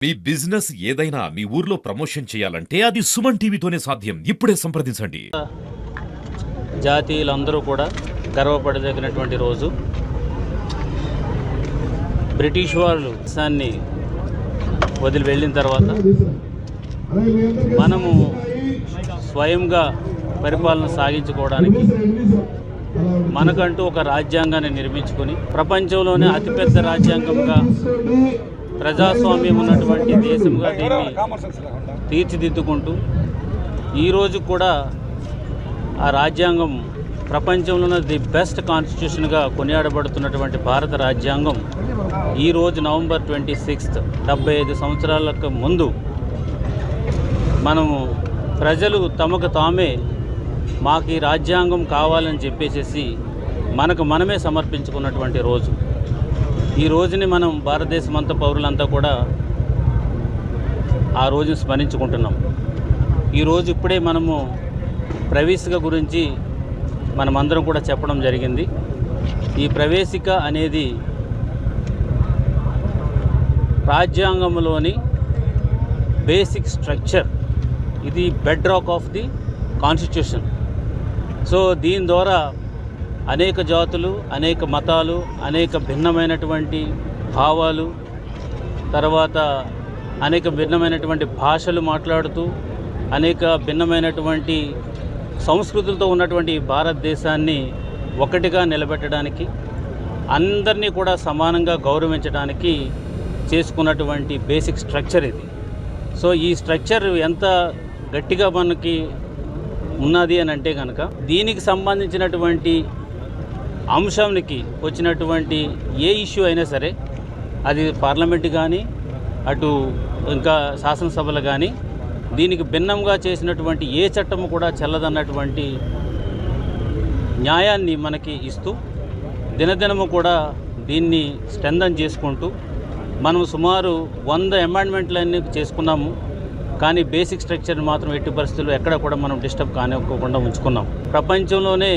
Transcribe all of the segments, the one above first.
మీ business ఏదైనా మీ ఊర్లో promotion చేయాలంటే అది సుమన్ టీవీతోనే సాధ్యం. ఇప్పుడే సంప్రదించండి. జాతీయులందరూ కూడా గర్వపడదగినటువంటి రోజు. బ్రిటిష్ వాళ్ళు దేశాన్ని వదిలి వెళ్ళిన తర్వాత మనము స్వయంగా పరిపాలన సాగించుకోవడానికి మనకంటూ ఒక రాజ్యాంగాన్ని నిర్మించుకొని ప్రపంచంలోనే అతిపెద్ద రాజ్యాంగంగా ప్రజాస్వామ్యం ఉన్నటువంటి దేశంగా దీన్ని తీర్చిదిద్దుకుంటూ ఈరోజు కూడా ఆ రాజ్యాంగం ప్రపంచంలోనే ది బెస్ట్ కాన్స్టిట్యూషన్గా కొనియాడబడుతున్నటువంటి భారత రాజ్యాంగం ఈరోజు నవంబర్ 26 75 సంవత్సరాలకు ముందు మనము ప్రజలు తమకు తామే మాకు ఈ రాజ్యాంగం కావాలని చెప్పేసి మనకు మనమే సమర్పించుకున్నటువంటి రోజు. ఈ రోజుని మనం భారతదేశమంతా పౌరులంతా కూడా ఆ రోజుని స్మరించుకుంటున్నాం. ఈరోజు ఇప్పుడే మనము ప్రవేశిక గురించి మనమందరం కూడా చెప్పడం జరిగింది. ఈ ప్రవేశిక అనేది రాజ్యాంగంలోని బేసిక్ స్ట్రక్చర్, ఇది bed rock of the constitution. So దీని ద్వారా అనేక జాతులు, అనేక మతాలు, అనేక భిన్నమైనటువంటి భావాలు, తర్వాత అనేక భిన్నమైనటువంటి భాషలు మాట్లాడుతూ అనేక భిన్నమైనటువంటి సంస్కృతులతో ఉన్నటువంటి భారతదేశాన్ని ఒకటిగా నిలబెట్టడానికి, అందరినీ కూడా సమానంగా గౌరవించడానికి చేసుకున్నటువంటి బేసిక్ స్ట్రక్చర్ ఇది. సో ఈ స్ట్రక్చర్ ఎంత గట్టిగా మనకి ఉన్నది అని అంటే కనుక దీనికి సంబంధించినటువంటి అంశానికి వచ్చినటువంటి ఏ ఇష్యూ అయినా సరే అది పార్లమెంటు కానీ అటు ఇంకా శాసనసభలు కానీ దీనికి భిన్నంగా చేసినటువంటి ఏ చట్టము కూడా చెల్లదన్నటువంటి న్యాయాన్ని మనకి ఇస్తూ దినదినము కూడా దీన్ని స్ట్రెంథన్ చేసుకుంటూ మనం సుమారు 100 అమెండ్మెంట్లన్నీ చేసుకున్నాము. కానీ బేసిక్ స్ట్రక్చర్ని మాత్రం ఎట్టి పరిస్థితుల్లో ఎక్కడ కూడా మనం డిస్టర్బ్ కానివ్వకుండా ఉంచుకున్నాం. ప్రపంచంలోనే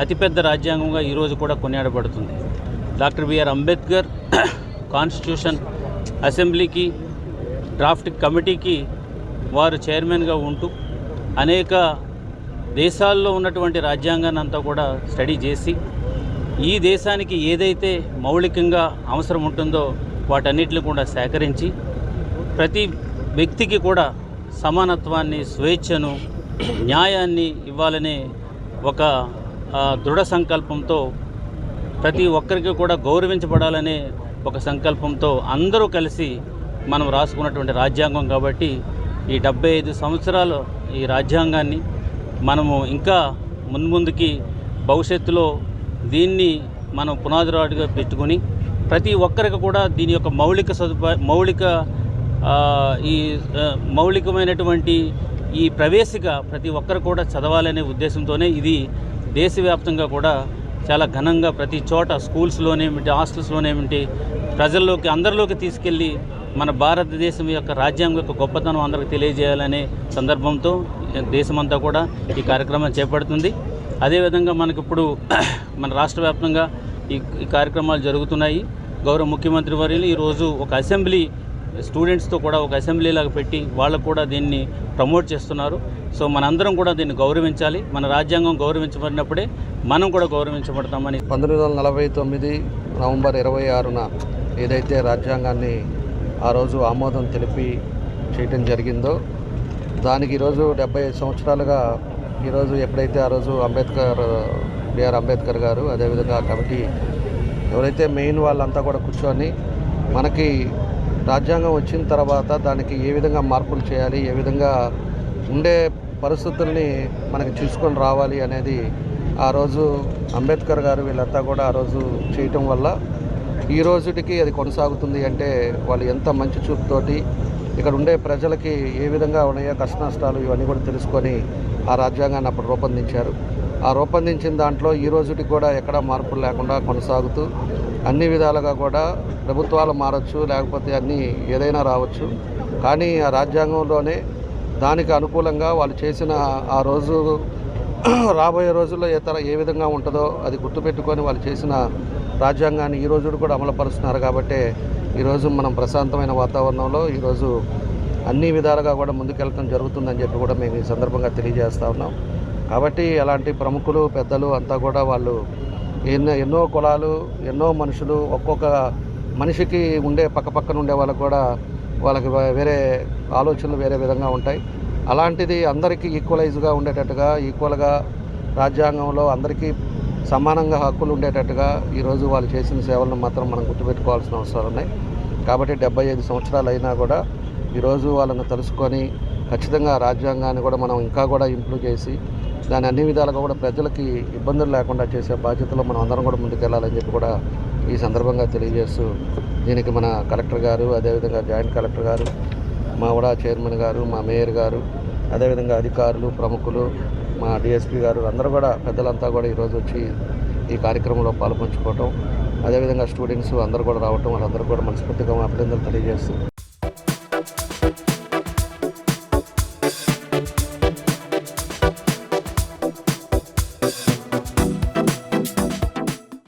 అతిపెద్ద రాజ్యాంగంగా ఈరోజు కూడా కొనియాడబడుతుంది. డాక్టర్ బిఆర్ అంబేద్కర్ కాన్స్టిట్యూషన్ అసెంబ్లీకి డ్రాఫ్ట్ కమిటీకి వారు చైర్మన్గా ఉంటూ అనేక దేశాల్లో ఉన్నటువంటి రాజ్యాంగాన్ని అంతా కూడా స్టడీ చేసి ఈ దేశానికి ఏదైతే మౌలికంగా అవసరం ఉంటుందో వాటన్నిటిని కూడా సేకరించి ప్రతి వ్యక్తికి కూడా సమానత్వాన్ని, స్వేచ్ఛను, న్యాయాన్ని ఇవ్వాలనే ఒక దృఢ సంకల్పంతో ప్రతి ఒక్కరికి కూడా గౌరవించబడాలనే ఒక సంకల్పంతో అందరూ కలిసి మనం రాసుకున్నటువంటి రాజ్యాంగం. కాబట్టి ఈ 75 సంవత్సరాలు ఈ రాజ్యాంగాన్ని మనము ఇంకా మున్ముందుకి భవిష్యత్తులో దీన్ని మనం పునాదిరాడుగా పెట్టుకుని ప్రతి ఒక్కరికి కూడా దీని యొక్క మౌలికమైనటువంటి ఈ ప్రవేశిక ప్రతి ఒక్కరు కూడా చదవాలనే ఉద్దేశంతోనే ఇది దేశవ్యాప్తంగా కూడా చాలా ఘనంగా ప్రతి చోట స్కూల్స్లోనేమిటి, హాస్టల్స్లోనేమిటి ప్రజల్లోకి అందరిలోకి తీసుకెళ్ళి మన భారతదేశం యొక్క రాజ్యాంగం యొక్క గొప్పతనం అందరికీ తెలియజేయాలనే సందర్భంతో దేశమంతా కూడా ఈ కార్యక్రమం చేపడుతుంది. అదేవిధంగా మనకిప్పుడు మన రాష్ట్ర వ్యాప్తంగా ఈ కార్యక్రమాలు జరుగుతున్నాయి. గౌరవ ముఖ్యమంత్రి వర్యులు ఈరోజు ఒక అసెంబ్లీ స్టూడెంట్స్తో కూడా ఒక అసెంబ్లీ లాగా పెట్టి వాళ్ళకు కూడా దీన్ని ప్రమోట్ చేస్తున్నారు. సో మనందరం కూడా దీన్ని గౌరవించాలి. మన రాజ్యాంగం గౌరవించబడినప్పుడే మనం కూడా గౌరవించబడతామని 1949 నవంబర్ 26న ఏదైతే రాజ్యాంగాన్ని ఆ రోజు ఆమోదం తెలిపి చేయటం జరిగిందో దానికి ఈరోజు 75 సంవత్సరాలుగా ఈరోజు ఎప్పుడైతే ఆ రోజు బిఆర్ అంబేద్కర్ గారు అదేవిధంగా కమిటీ ఎవరైతే మెయిన్ వాళ్ళంతా కూడా కూర్చొని మనకి రాజ్యాంగం వచ్చిన తర్వాత దానికి ఏ విధంగా మార్పులు చేయాలి, ఏ విధంగా ఉండే పరిస్థితుల్ని మనకి చూసుకొని రావాలి అనేది ఆ రోజు అంబేద్కర్ గారు వీళ్ళంతా కూడా ఆ రోజు చేయటం వల్ల ఈ రోజుటికి అది కొనసాగుతుంది. అంటే వాళ్ళు ఎంత మంచి చూపుతోటి ఇక్కడ ఉండే ప్రజలకి ఏ విధంగా ఉన్నాయో కష్ట నష్టాలు ఇవన్నీ కూడా తెలుసుకొని ఆ రాజ్యాంగాన్ని అప్పుడు రూపొందించారు. ఆ రూపొందించిన దాంట్లో ఈ రోజుటికి కూడా ఎక్కడా మార్పులు లేకుండా కొనసాగుతూ అన్ని విధాలుగా కూడా ప్రభుత్వాలు మారచ్చు, లేకపోతే అన్నీ ఏదైనా రావచ్చు, కానీ ఆ రాజ్యాంగంలోనే దానికి అనుకూలంగా వాళ్ళు చేసిన ఆ రోజు రాబోయే రోజుల్లో ఏ విధంగా ఉంటుందో అది గుర్తుపెట్టుకొని వాళ్ళు చేసిన రాజ్యాంగాన్ని ఈ రోజు కూడా అమలుపరుస్తున్నారు. కాబట్టి ఈరోజు మనం ప్రశాంతమైన వాతావరణంలో ఈరోజు అన్ని విధాలుగా కూడా ముందుకెళ్ళడం జరుగుతుందని చెప్పి కూడా మేము ఈ సందర్భంగా తెలియజేస్తూ ఉన్నాం. కాబట్టి అలాంటి ప్రముఖులు పెద్దలు అంతా కూడా వాళ్ళు ఎన్నో కులాలు, ఎన్నో మనుషులు, ఒక్కొక్క మనిషికి ఉండే పక్కపక్కన ఉండే వాళ్ళకు కూడా వాళ్ళకి వేరే ఆలోచనలు వేరే విధంగా ఉంటాయి. అలాంటిది అందరికీ ఈక్వలైజ్గా ఉండేటట్టుగా, ఈక్వల్గా రాజ్యాంగంలో అందరికీ సమానంగా హక్కులు ఉండేటట్టుగా ఈరోజు వాళ్ళు చేసిన సేవలను మాత్రం మనం గుర్తుపెట్టుకోవాల్సిన అవసరాలు ఉన్నాయి. కాబట్టి 75 సంవత్సరాలు అయినా కూడా ఈరోజు వాళ్ళని తలుసుకొని ఖచ్చితంగా రాజ్యాంగాన్ని కూడా మనం ఇంకా కూడా ఇంప్రూవ్ చేసి దాని అన్ని విధాలుగా కూడా ప్రజలకి ఇబ్బందులు లేకుండా చేసే బాధ్యతలో మనం అందరం కూడా ముందుకెళ్ళాలని చెప్పి కూడా ఈ సందర్భంగా తెలియజేస్తూ దీనికి మన కలెక్టర్ గారు, అదేవిధంగా జాయింట్ కలెక్టర్ గారు, మా వడా చైర్మన్ గారు, మా మేయర్ గారు, అదేవిధంగా అధికారులు, ప్రముఖులు, మా డిఎస్పీ గారు అందరూ కూడా పెద్దలంతా కూడా ఈరోజు వచ్చి ఈ కార్యక్రమంలో పాల్పంచుకోవటం, అదేవిధంగా స్టూడెంట్స్ అందరూ కూడా రావటం, వాళ్ళందరూ కూడా మనస్ఫూర్తిగా అభినందనలు తెలియజేస్తూ